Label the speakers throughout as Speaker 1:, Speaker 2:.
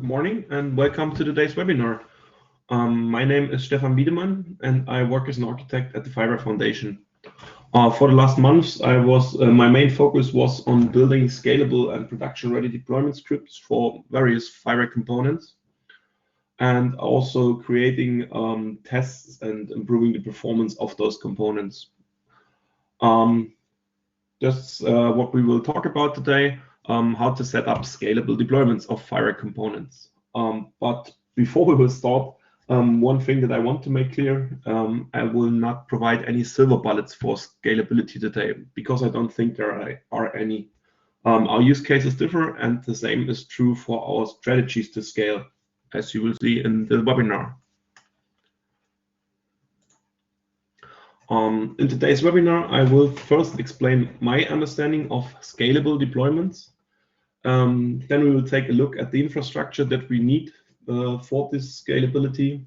Speaker 1: morning and welcome to today's webinar. My name is Stefan Wiedemann and I work as an architect at the FIWARE Foundation. For the last months, my main focus was on building scalable and production-ready deployment scripts for various FIWARE components, and also creating tests and improving the performance of those components. That's what we will talk about today. How to set up scalable deployments of FIWARE components. But before we will start, one thing that I want to make clear, I will not provide any silver bullets for scalability today, because I don't think there are any. Our use cases differ, and the same is true for our strategies to scale, as you will see in the webinar. In today's webinar, I will first explain my understanding of scalable deployments. Then we will take a look at the infrastructure that we need for this scalability.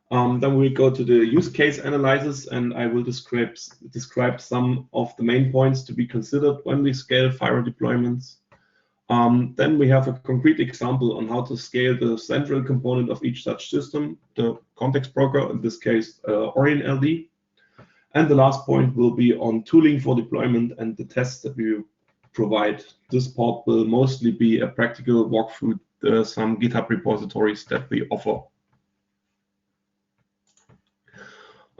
Speaker 1: Then we go to the use case analysis, and I will describe some of the main points to be considered when we scale FIWARE deployments. Then we have a concrete example on how to scale the central component of each such system, the context broker, in this case Orion-LD. And the last point will be on tooling for deployment and the tests that we provide. This part will mostly be a practical walk through some GitHub repositories that we offer.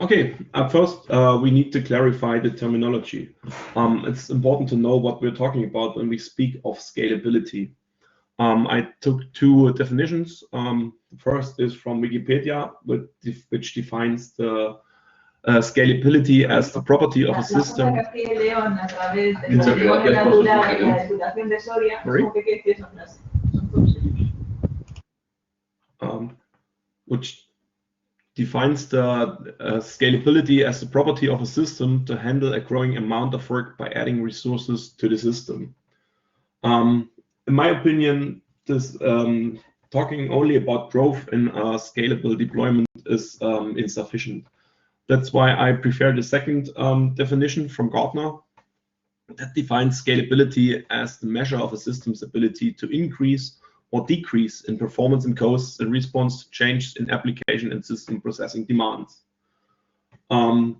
Speaker 1: Okay, first we need to clarify the terminology. It's important to know what we're talking about when we speak of scalability. I took two definitions. The first is from Wikipedia, which defines the scalability as the property of a system. Which defines the scalability as the property of a system to handle a growing amount of work by adding resources to the system. In my opinion, this talking only about growth in a scalable deployment is insufficient. That's why I prefer the second definition from Gartner that defines scalability as the measure of a system's ability to increase or decrease in performance and costs in response to changes in application and system processing demands. The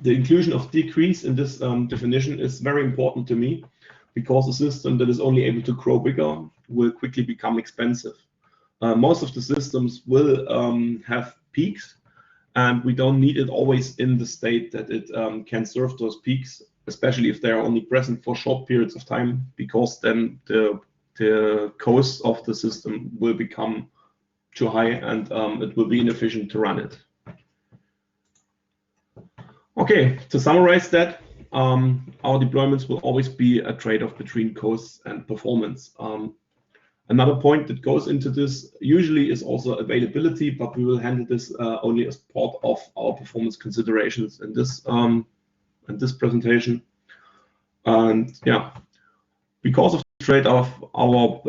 Speaker 1: inclusion of decrease in this definition is very important to me, because a system that is only able to grow bigger will quickly become expensive. Most of the systems will have peaks, and we don't need it always in the state that it can serve those peaks, especially if they are only present for short periods of time, because then the cost of the system will become too high and it will be inefficient to run it. Okay, to summarize that, our deployments will always be a trade-off between costs and performance. Another point that goes into this usually is also availability, but we will handle this only as part of our performance considerations in this presentation. And yeah, because of the trade-off, our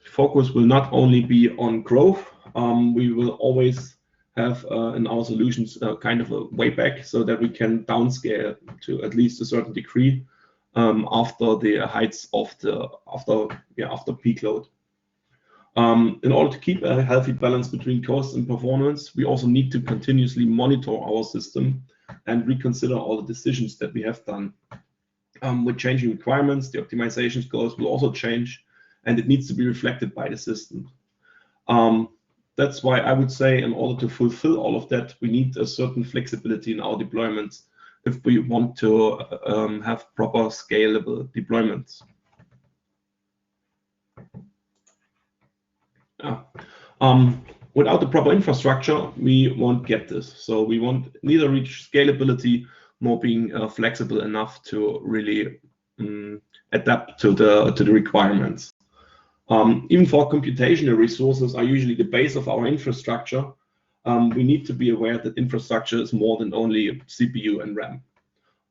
Speaker 1: focus will not only be on growth, we will always have in our solutions kind of a way back, so that we can downscale to at least a certain degree after the heights of after peak load. In order to keep a healthy balance between cost and performance, we also need to continuously monitor our system and reconsider all the decisions that we have done. With changing requirements, the optimization goals will also change, and it needs to be reflected by the system. That's why I would say, in order to fulfill all of that, we need a certain flexibility in our deployments if we want to have proper scalable deployments. Without the proper infrastructure, we won't get this. So we won't neither reach scalability nor being flexible enough to really adapt to the requirements. Even for computational resources are usually the base of our infrastructure. We need to be aware that infrastructure is more than only CPU and RAM.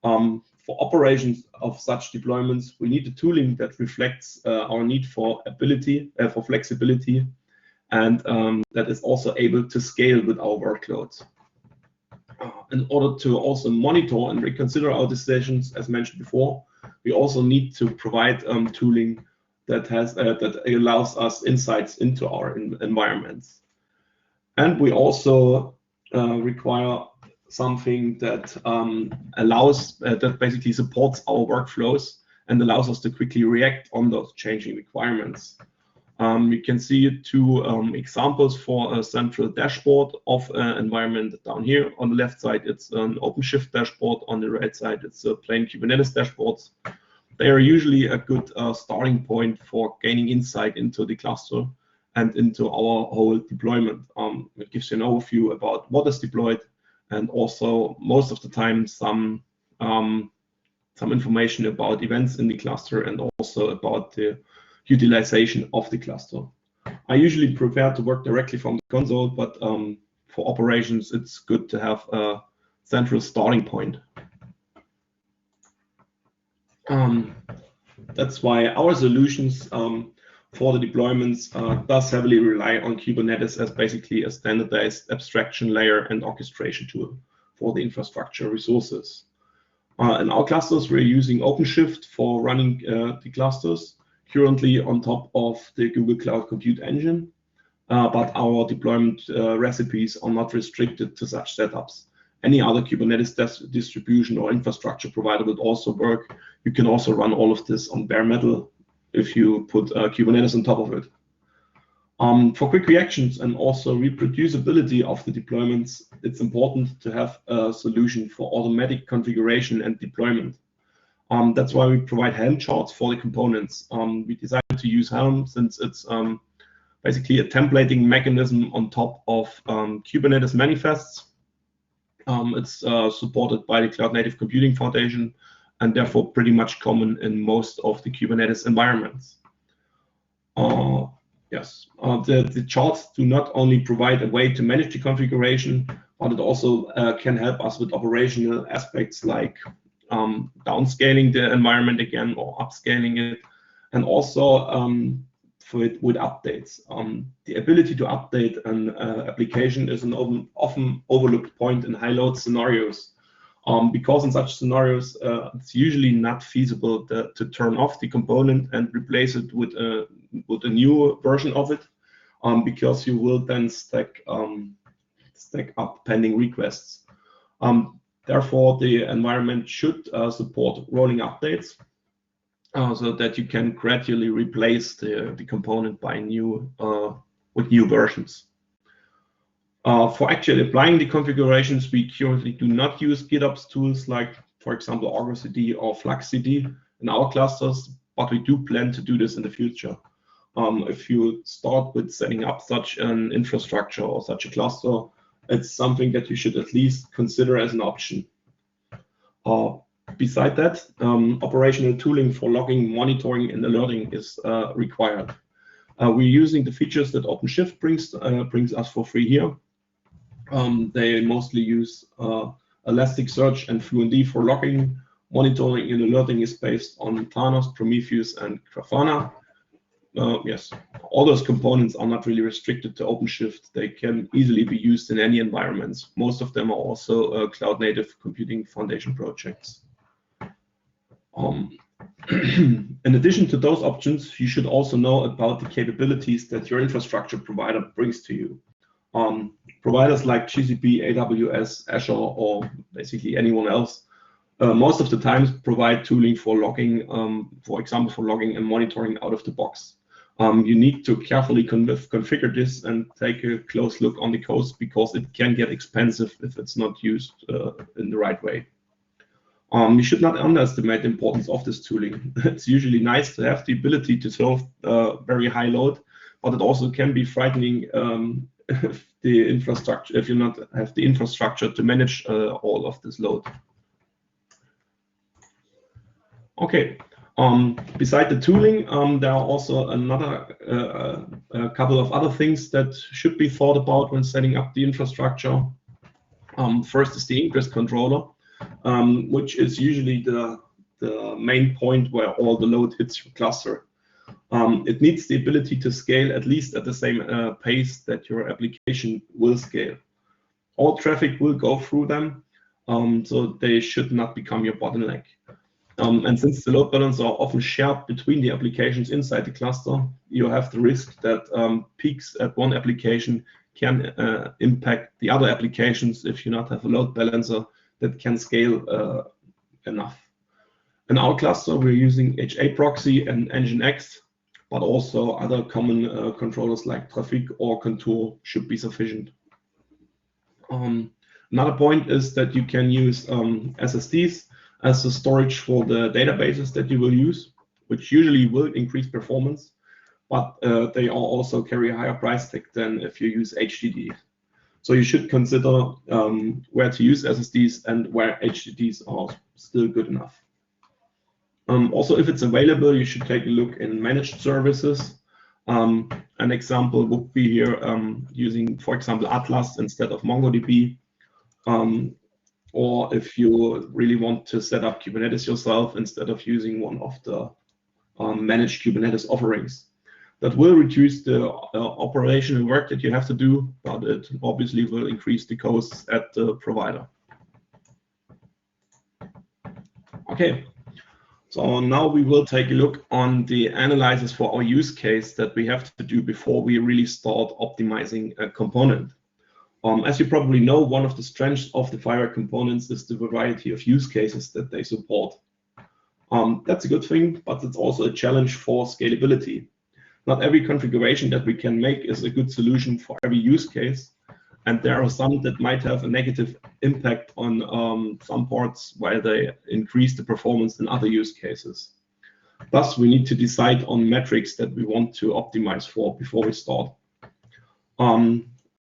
Speaker 1: For operations of such deployments, we need a tooling that reflects our need for flexibility, and that is also able to scale with our workloads. In order to also monitor and reconsider our decisions, as mentioned before, we also need to provide tooling that allows us insights into our environments. And we also require something that that basically supports our workflows and allows us to quickly react on those changing requirements. You can see two examples for a central dashboard of an environment down here. On the left side, it's an OpenShift dashboard. On the right side, it's a plain Kubernetes dashboards. They are usually a good starting point for gaining insight into the cluster and into our whole deployment. It gives you an overview about what is deployed, and also most of the time some information about events in the cluster and also about the utilization of the cluster. I usually prefer to work directly from the console, but for operations, it's good to have a central starting point. That's why our solutions for the deployments does heavily rely on Kubernetes as basically a standardized abstraction layer and orchestration tool for the infrastructure resources. In our clusters, we're using OpenShift for running the clusters, currently on top of the Google Cloud Compute Engine, but our deployment recipes are not restricted to such setups. Any other Kubernetes distribution or infrastructure provider would also work. You can also run all of this on bare metal if you put Kubernetes on top of it. For quick reactions and also reproducibility of the deployments, it's important to have a solution for automatic configuration and deployment. That's why we provide Helm charts for the components. We decided to use Helm since it's basically a templating mechanism on top of Kubernetes manifests. It's supported by the Cloud Native Computing Foundation and therefore pretty much common in most of the Kubernetes environments. Yes, the charts do not only provide a way to manage the configuration, but it also can help us with operational aspects like downscaling the environment again or upscaling it, and also with updates. The ability to update an application is an often overlooked point in high load scenarios, because in such scenarios it's usually not feasible to turn off the component and replace it with a new version of it, because you will then stack up pending requests. Therefore, the environment should support rolling updates, so that you can gradually replace the component by with new versions. For actually applying the configurations, we currently do not use GitOps tools like, for example, Argo CD or Flux CD in our clusters, but we do plan to do this in the future. If you start with setting up such an infrastructure or such a cluster, it's something that you should at least consider as an option. Beside that, operational tooling for logging, monitoring, and alerting is required. We're using the features that OpenShift brings us for free here. They mostly use Elasticsearch and FluentD for logging. Monitoring and alerting is based on Thanos, Prometheus, and Grafana. Yes, all those components are not really restricted to OpenShift. They can easily be used in any environments. Most of them are also Cloud Native Computing Foundation projects. In addition to those options, you should also know about the capabilities that your infrastructure provider brings to you. Providers like GCP, AWS, Azure, or basically anyone else, most of the times provide tooling for logging, for example, for logging and monitoring out of the box. You need to carefully configure this and take a close look on the code, because it can get expensive if it's not used in the right way. You should not underestimate the importance of this tooling. It's usually nice to have the ability to serve very high load, but it also can be frightening if you not have the infrastructure to manage all of this load. Okay. Beside the tooling, there are also a couple of other things that should be thought about when setting up the infrastructure. First is the ingress controller, which is usually the main point where all the load hits your cluster. It needs the ability to scale at least at the same pace that your application will scale. All traffic will go through them, so they should not become your bottleneck. And since the load balancers are often shared between the applications inside the cluster, you have the risk that peaks at one application can impact the other applications if you not have a load balancer that can scale enough. In our cluster, we're using HA proxy and Nginx, but also other common controllers like Traffic or Contour should be sufficient. Another point is that you can use SSDs as the storage for the databases that you will use, which usually will increase performance, but they also carry a higher price tag than if you use HDD. So you should consider where to use SSDs and where HDDs are still good enough. Also, if it's available, you should take a look in managed services. An example would be here using, for example, Atlas instead of MongoDB. Or if you really want to set up Kubernetes yourself instead of using one of the managed Kubernetes offerings. That will reduce the operational work that you have to do, but it obviously will increase the costs at the provider. Okay, so now we will take a look on the analysis for our use case that we have to do before we really start optimizing a component. As you probably know, one of the strengths of the FIWARE components is the variety of use cases that they support. That's a good thing, but it's also a challenge for scalability. Not every configuration that we can make is a good solution for every use case, and there are some that might have a negative impact on some parts while they increase the performance in other use cases. Thus, we need to decide on metrics that we want to optimize for before we start.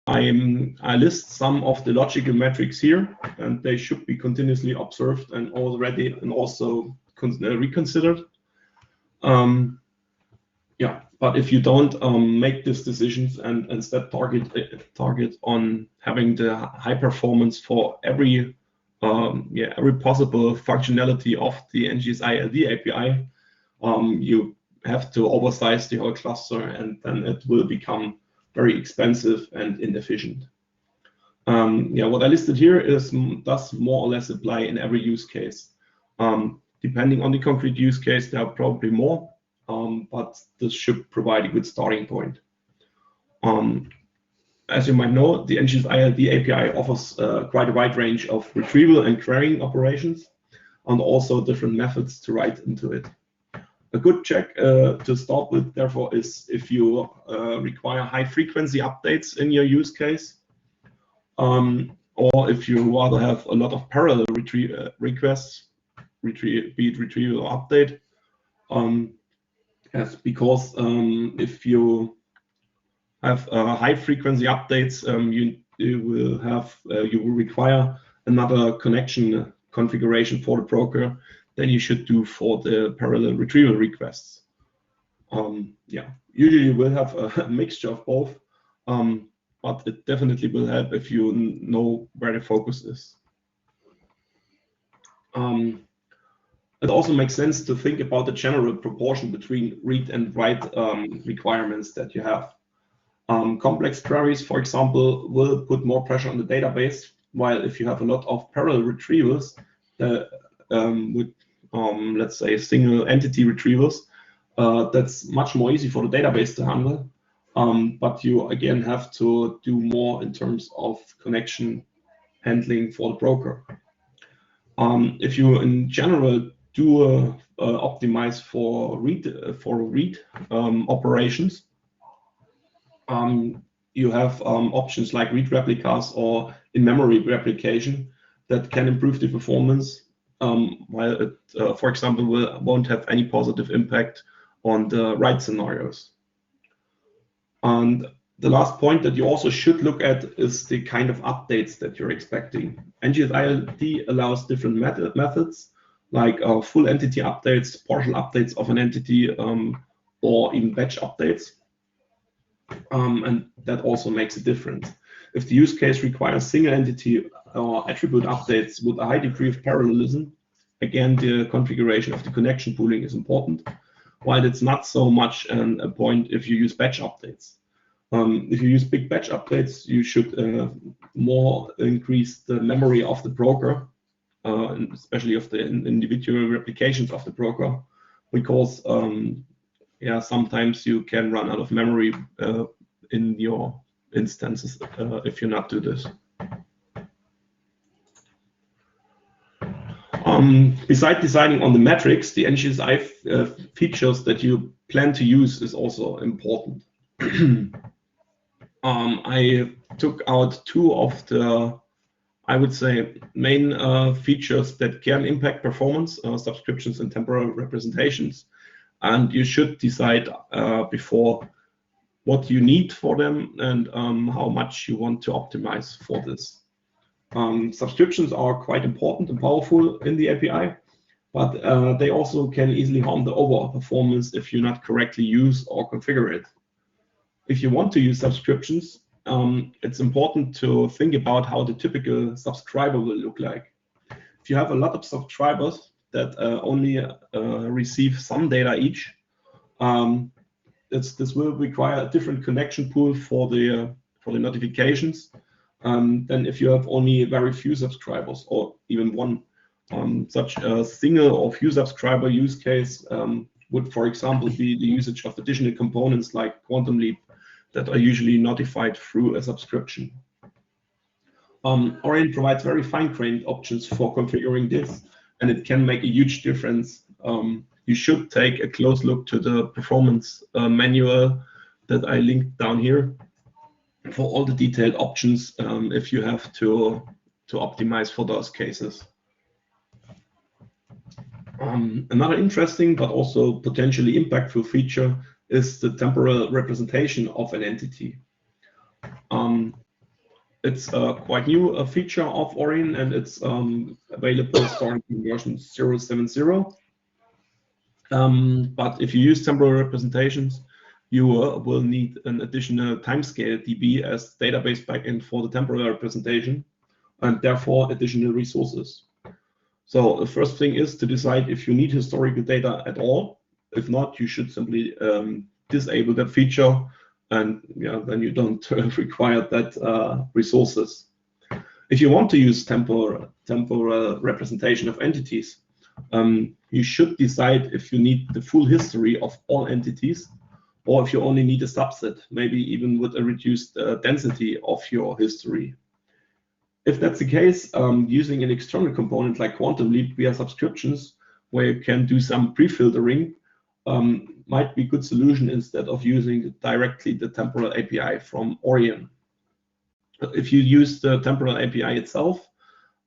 Speaker 1: I list some of the logical metrics here, and they should be continuously observed and also reconsidered. Yeah, but if you don't make these decisions and instead target on having the high performance for every possible functionality of the NGSI-LD API, you have to oversize the whole cluster, and then it will become very expensive and inefficient. What I listed here does more or less apply in every use case. Depending on the concrete use case, there are probably more, but this should provide a good starting point. As you might know, the NGSI-LD API offers quite a wide range of retrieval and querying operations, and also different methods to write into it. A good check to start with, therefore, is if you require high-frequency updates in your use case, or if you rather have a lot of parallel requests, be it retrieval or update. Yes, because if you have high-frequency updates, you will require another connection configuration for the broker than you should do for the parallel retrieval requests. Usually you will have a mixture of both, but it definitely will help if you know where the focus is. It also makes sense to think about the general proportion between read and write requirements that you have. Complex queries, for example, will put more pressure on the database, while if you have a lot of parallel retrievals, with let's say single entity retrievals, that's much more easy for the database to handle, but you again have to do more in terms of connection handling for the broker. If you in general do optimize for read operations, you have options like read replicas or in-memory replication that can improve the performance, while it, for example, won't have any positive impact on the write scenarios. And the last point that you also should look at is the kind of updates that you're expecting. NGSI-LD allows different methods, like full entity updates, partial updates of an entity, or even batch updates. And that also makes a difference. If the use case requires single entity or attribute updates with a high degree of parallelism, again, the configuration of the connection pooling is important, while it's not so much a point if you use batch updates. If you use big batch updates, you should more increase the memory of the broker especially of the individual replications of the broker, because yeah, sometimes you can run out of memory in your instances if you not do this. Besides deciding on the metrics, the NGSI features that you plan to use is also important. I took out two of the, I would say, main features that can impact performance, subscriptions and temporal representations. And you should decide before what you need for them and how much you want to optimize for this. Subscriptions are quite important and powerful in the API, but they also can easily harm the overall performance if you not correctly use or configure it. If you want to use subscriptions, it's important to think about how the typical subscriber will look like. If you have a lot of subscribers that only receive some data each, this will require a different connection pool for the notifications than if you have only very few subscribers or even one. Such a single or few subscriber use case would, for example, be the usage of additional components like Quantum Leap that are usually notified through a subscription. Orion provides very fine-grained options for configuring this, and it can make a huge difference. You should take a close look to the performance manual that I linked down here for all the detailed options if you have to optimize for those cases. Another interesting but also potentially impactful feature is the temporal representation of an entity. It's a quite new feature of Orion, and it's available starting in version 0.7.0. But if you use temporal representations, you will need an additional timescale DB as database backend for the temporal representation, and therefore additional resources. So the first thing is to decide if you need historical data at all. If not, you should simply disable that feature, and yeah, then you don't require that resources. If you want to use temporal representation of entities, you should decide if you need the full history of all entities, or if you only need a subset, maybe even with a reduced density of your history. If that's the case, using an external component like Quantum Leap via subscriptions, where you can do some pre-filtering, might be a good solution instead of using directly the temporal API from Orion. If you use the temporal API itself,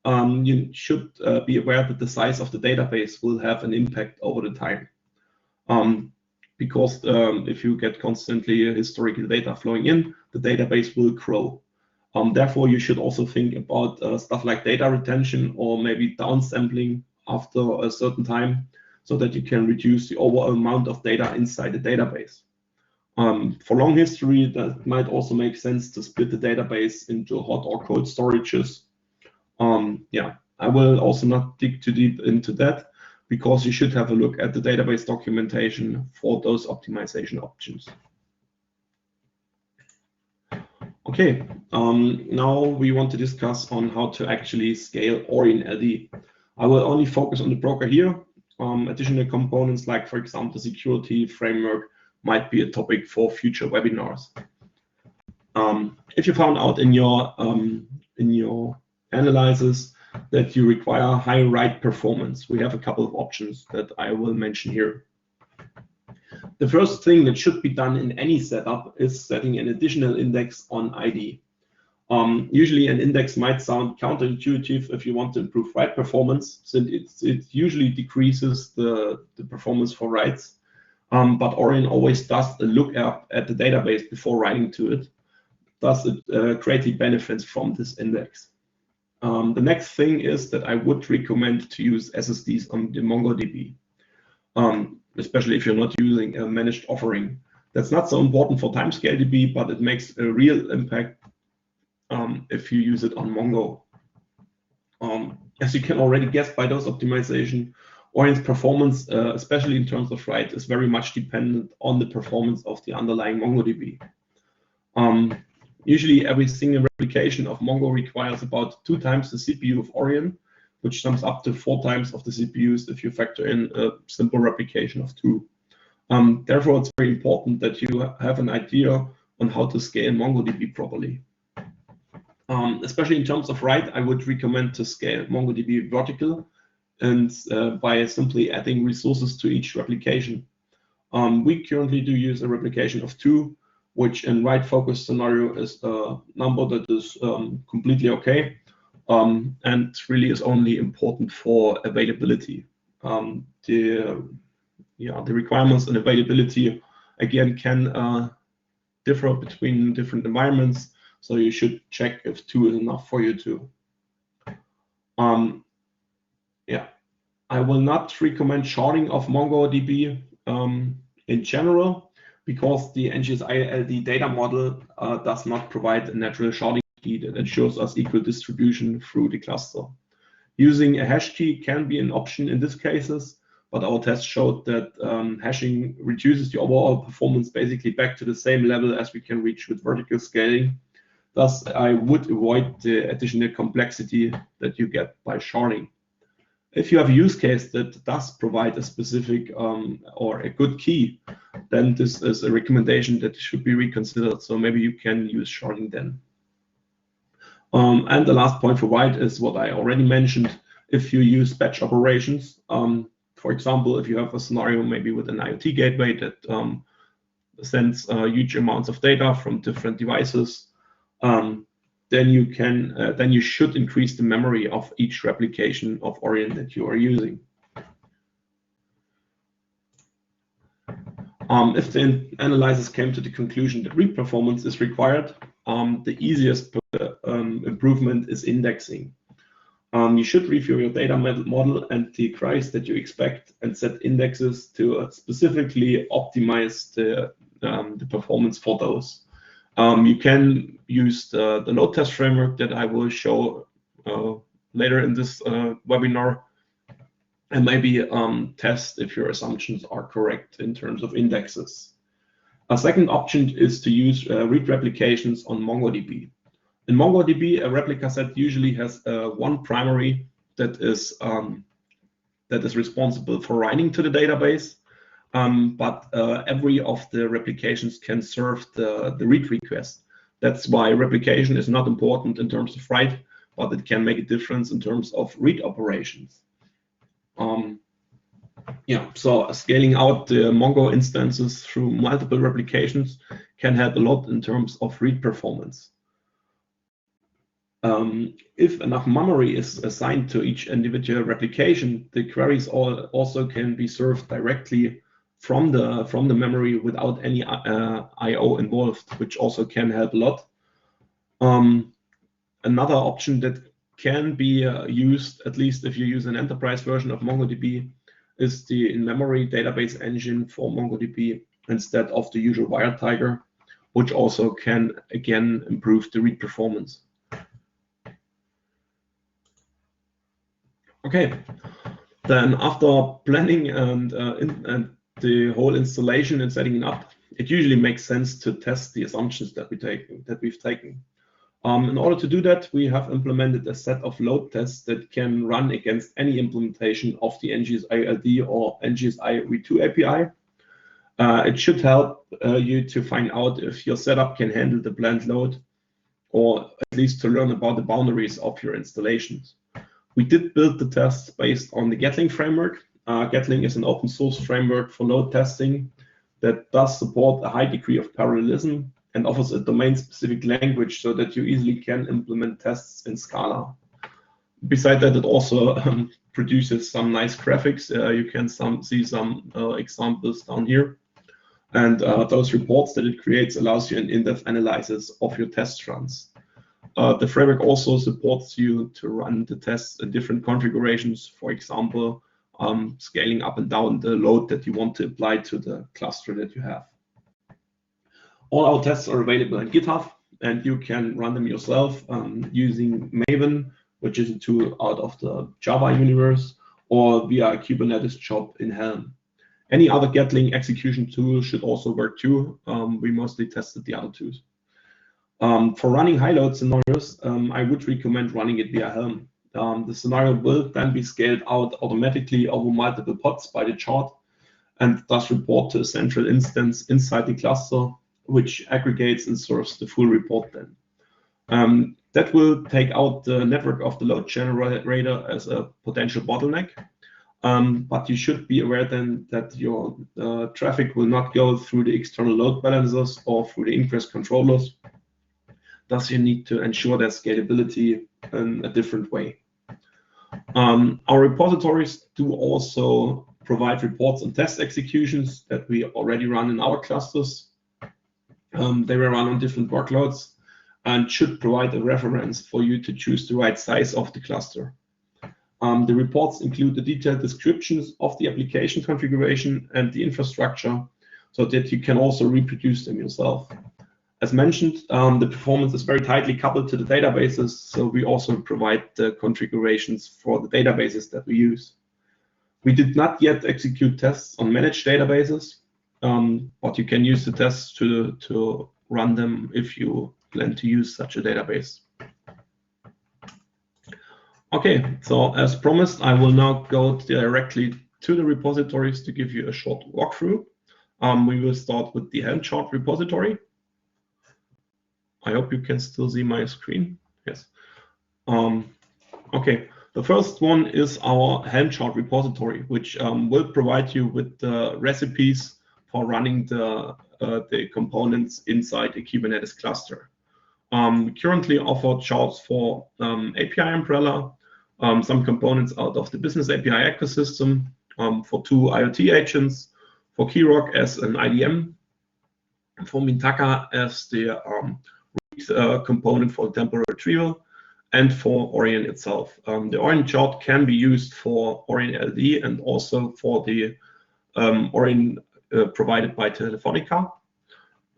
Speaker 1: you should be aware that the size of the database will have an impact over the time. Because if you get constantly historical data flowing in, the database will grow. Therefore, you should also think about stuff like data retention or maybe downsampling after a certain time, so that you can reduce the overall amount of data inside the database. For long history, that might also make sense to split the database into hot or cold storages. Yeah, I will also not dig too deep into that, because you should have a look at the database documentation for those optimization options. Okay, now we want to discuss on how to actually scale Orion-LD. I will only focus on the broker here. Additional components like, for example, the security framework might be a topic for future webinars. If you found out in your analysis that you require high write performance, we have a couple of options that I will mention here. The first thing that should be done in any setup is setting an additional index on ID. Usually an index might sound counterintuitive if you want to improve write performance, since it usually decreases the performance for writes. But Orion always does a lookup at the database before writing to it. Thus, it greatly benefits from this index. The next thing is that I would recommend to use SSDs on the MongoDB, especially if you're not using a managed offering. That's not so important for timescale DB, but it makes a real impact if you use it on Mongo. As you can already guess by those optimization, Orion's performance, especially in terms of write, is very much dependent on the performance of the underlying MongoDB. Usually every single replication of Mongo requires about 2 times the CPU of Orion, which sums up to 4 times of the CPUs if you factor in a simple replication of 2. Therefore, it's very important that you have an idea on how to scale MongoDB properly. Especially in terms of write, I would recommend to scale MongoDB vertical and by simply adding resources to each replication. We currently do use a replication of 2, which in write-focused scenario is a number that is completely okay, and really is only important for availability. The requirements and availability again can differ between different environments, so you should check if 2 is enough for you too. I will not recommend sharding of MongoDB in general, because the NGSI-LD data model does not provide a natural sharding key that ensures us equal distribution through the cluster. Using a hash key can be an option in these cases, but our test showed that hashing reduces the overall performance basically back to the same level as we can reach with vertical scaling. Thus, I would avoid the additional complexity that you get by sharding. If you have a use case that does provide a specific or a good key, then this is a recommendation that should be reconsidered. So maybe you can use sharding then. And the last point for write is what I already mentioned. If you use batch operations, for example, if you have a scenario maybe with an IoT gateway that sends huge amounts of data from different devices, then you should increase the memory of each replication of Orion that you are using. If the analyzers came to the conclusion that read performance is required, the easiest improvement is indexing. You should review your data model and the queries that you expect and set indexes to specifically optimize the performance for those. You can use the load test framework that I will show later in this webinar, and maybe test if your assumptions are correct in terms of indexes. A second option is to use read replications on MongoDB. In MongoDB, a replica set usually has one primary that is responsible for writing to the database. But every of the replications can serve the read request. That's why replication is not important in terms of write, but it can make a difference in terms of read operations. So scaling out the Mongo instances through multiple replications can help a lot in terms of read performance. If enough memory is assigned to each individual replication, the queries also can be served directly from the memory without any I/O involved, which also can help a lot. Another option that can be used, at least if you use an enterprise version of MongoDB, is the in-memory database engine for MongoDB instead of the usual WireTiger, which also can again improve the read performance. Okay, then after planning and the whole installation and setting it up, it usually makes sense to test the assumptions that we've taken. In order to do that, we have implemented a set of load tests that can run against any implementation of the NGSI-LD or NGSI V2 API. It should help you to find out if your setup can handle the planned load, or at least to learn about the boundaries of your installations. We did build the tests based on the Gatling framework. Gatling is an open source framework for load testing that does support a high degree of parallelism and offers a domain-specific language so that you easily can implement tests in Scala. Besides that, it also produces some nice graphics. You can see some examples down here. And those reports that it creates allows you an in-depth analysis of your test runs. The framework also supports you to run the tests in different configurations, for example, scaling up and down the load that you want to apply to the cluster that you have. All our tests are available in GitHub, and you can run them yourself using Maven, which is a tool out of the Java universe, or via a Kubernetes job in Helm. Any other Gatling execution tool should also work too. We mostly tested the other tools. For running high load scenarios, I would recommend running it via Helm. The scenario will then be scaled out automatically over multiple pods by the chart and thus report to a central instance inside the cluster, which aggregates and serves the full report then. That will take out the network of the load generator as a potential bottleneck. But you should be aware then that your traffic will not go through the external load balancers or through the ingress controllers. Thus, you need to ensure their scalability in a different way. Our repositories do also provide reports and test executions that we already run in our clusters. They will run on different workloads and should provide a reference for you to choose the right size of the cluster. The reports include the detailed descriptions of the application configuration and the infrastructure so that you can also reproduce them yourself. As mentioned, the performance is very tightly coupled to the databases, so we also provide the configurations for the databases that we use. We did not yet execute tests on managed databases, but you can use the tests to run them if you plan to use such a database. Okay, so as promised, I will now go directly to the repositories to give you a short walkthrough. We will start with the Helm chart repository. I hope you can still see my screen. Yes. Okay, the first one is our Helm chart repository, which will provide you with the recipes for running the components inside the Kubernetes cluster. We currently offer charts for API umbrella, some components out of the business API ecosystem, for 2 IoT agents, for Keyrock as an IDM, for Mintaka as the component for temporal retrieval, and for Orion itself. The Orion chart can be used for Orion-LD and also for the Orion provided by Telefonica.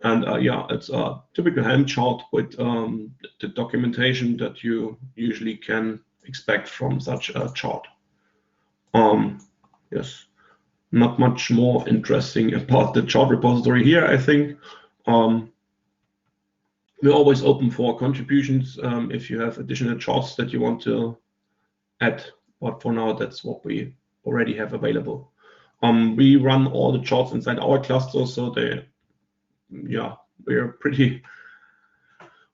Speaker 1: And yeah, it's a typical Helm chart with the documentation that you usually can expect from such a chart. Yes, not much more interesting about the chart repository here, I think. We're always open for contributions if you have additional charts that you want to add, but for now, that's what we already have available. We run all the charts inside our cluster, so they, yeah, we're pretty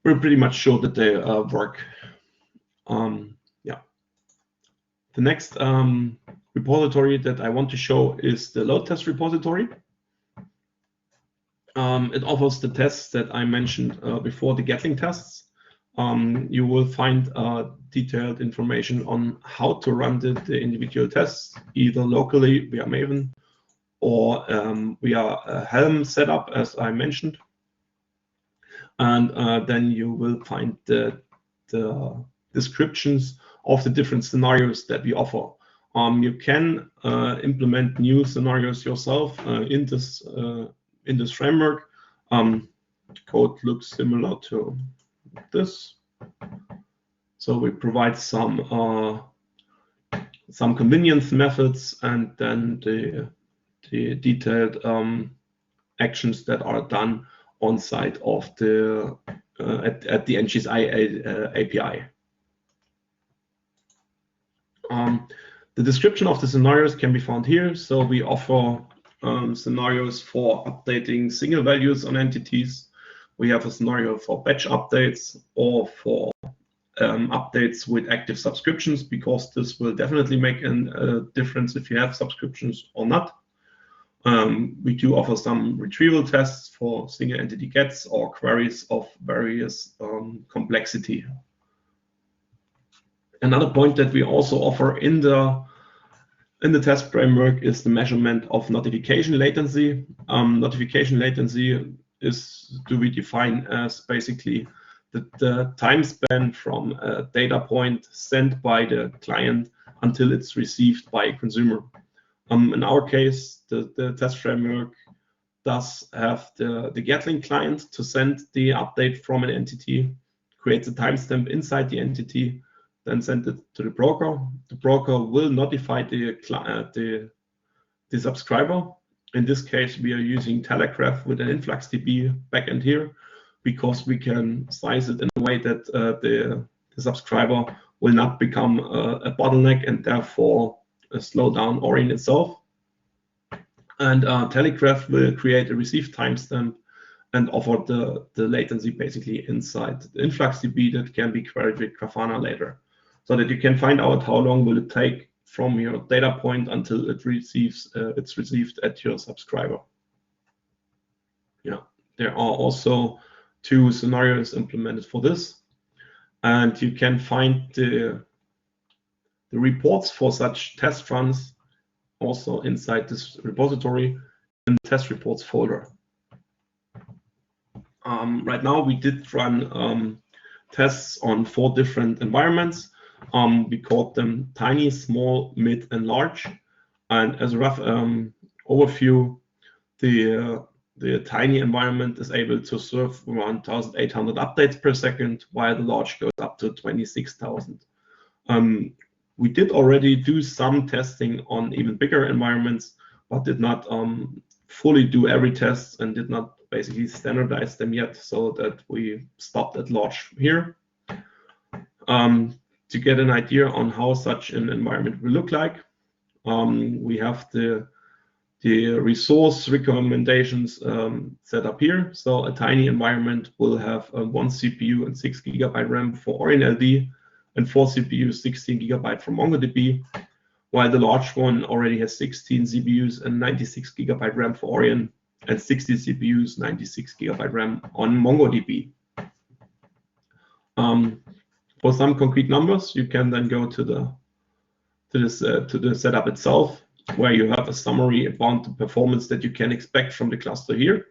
Speaker 1: much sure that they work. Yeah. The next repository that I want to show is the load test repository. It offers the tests that I mentioned before, the Gatling tests. You will find detailed information on how to run the individual tests, either locally via Maven or via a Helm setup, as I mentioned. And then you will find the descriptions of the different scenarios that we offer. You can implement new scenarios yourself in this framework. Code looks similar to this. So we provide some convenience methods and then the detailed actions that are done on site of the at the NGSI API. The description of the scenarios can be found here. So we offer scenarios for updating single values on entities. We have a scenario for batch updates or for updates with active subscriptions, because this will definitely make a difference if you have subscriptions or not. We do offer some retrieval tests for single entity gets or queries of various complexity. Another point that we also offer in the test framework is the measurement of notification latency. Notification latency do we define as basically the time span from a data point sent by the client until it's received by a consumer. In our case, the test framework does have the Gatling client to send the update from an entity, creates a timestamp inside the entity, then send it to the broker. The broker will notify the subscriber. In this case, we are using Telegraph with an InfluxDB backend here, because we can size it in a way that the subscriber will not become a bottleneck and therefore slow down Orion itself. And Telegraph will create a receive timestamp and offer the latency basically inside the InfluxDB that can be queried with Grafana later, so that you can find out how long will it take from your data point until it receives it's received at your subscriber. Yeah, there are also 2 scenarios implemented for this, and you can find the reports for such test runs also inside this repository in the test reports folder. Right now we did run tests on 4 different environments. We called them tiny, small, mid, and large. And as a rough overview, the tiny environment is able to serve around 1,800 updates per second, while the large goes up to 26,000. We did already do some testing on even bigger environments, but did not fully do every test and did not basically standardize them yet, so that we stopped at large here. To get an idea on how such an environment will look like, we have the resource recommendations set up here. So a tiny environment will have 1 CPU and 6 GB RAM for Orion-LD and 4 CPUs, 16 GB from MongoDB, while the large one already has 16 CPUs and 96 GB RAM for Orion and 60 CPUs, 96 GB RAM on MongoDB. For some concrete numbers, you can then go to the setup itself, where you have a summary about the performance that you can expect from the cluster here,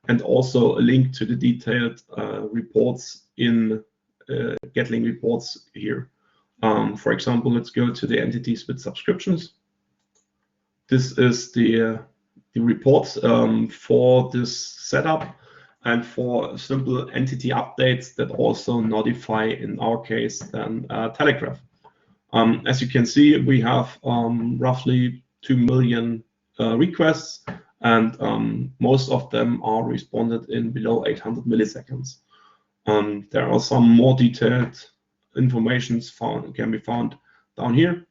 Speaker 1: and also a link to the detailed reports in Gatling reports here. For example, let's go to the entities with subscriptions. This is the reports for this setup and for simple entity updates that also notify, in our case, then Telegraph. As you can see, we have roughly 2 million requests, and most of them are responded in below 800 milliseconds. There are some more detailed information can be found down here.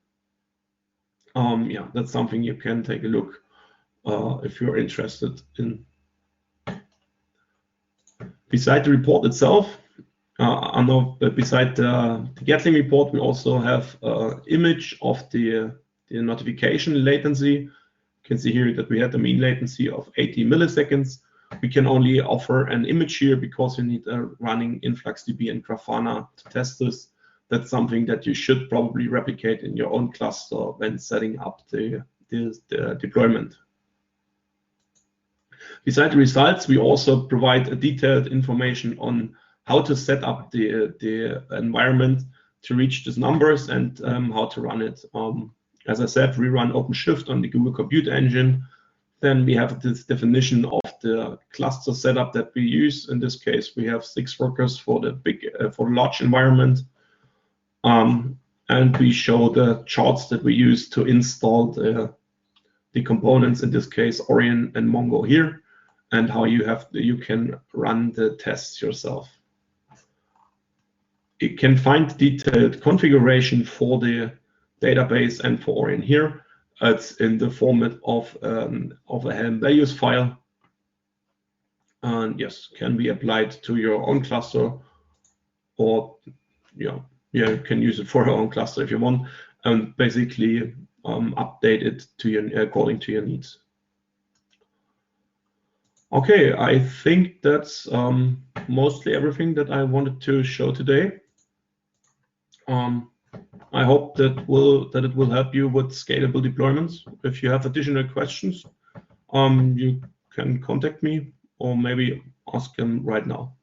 Speaker 1: Yeah, that's something you can take a look if you're interested in. Beside the report itself, beside the Gatling report, we also have an image of the notification latency. You can see here that we had a mean latency of 80 milliseconds. We can only offer an image here because you need a running InfluxDB and Grafana to test this. That's something that you should probably replicate in your own cluster when setting up the deployment. Beside the results, we also provide a detailed information on how to set up the environment to reach these numbers and how to run it. As I said, we run OpenShift on the Google Compute Engine. Then we have this definition of the cluster setup that we use. In this case, we have 6 workers for the large environment. And we show the charts that we use to install the components, in this case, Orion and Mongo here, and how you can run the tests yourself. You can find detailed configuration for the database and for Orion here. It's in the format of a Helm values file, and yes, can be applied to your own cluster, or you can use it for your own cluster if you want, and basically update it to according to your needs. Okay, I think that's mostly everything that I wanted to show today. I hope that it will help you with scalable deployments. If you have additional questions, you can contact me or maybe ask them right now.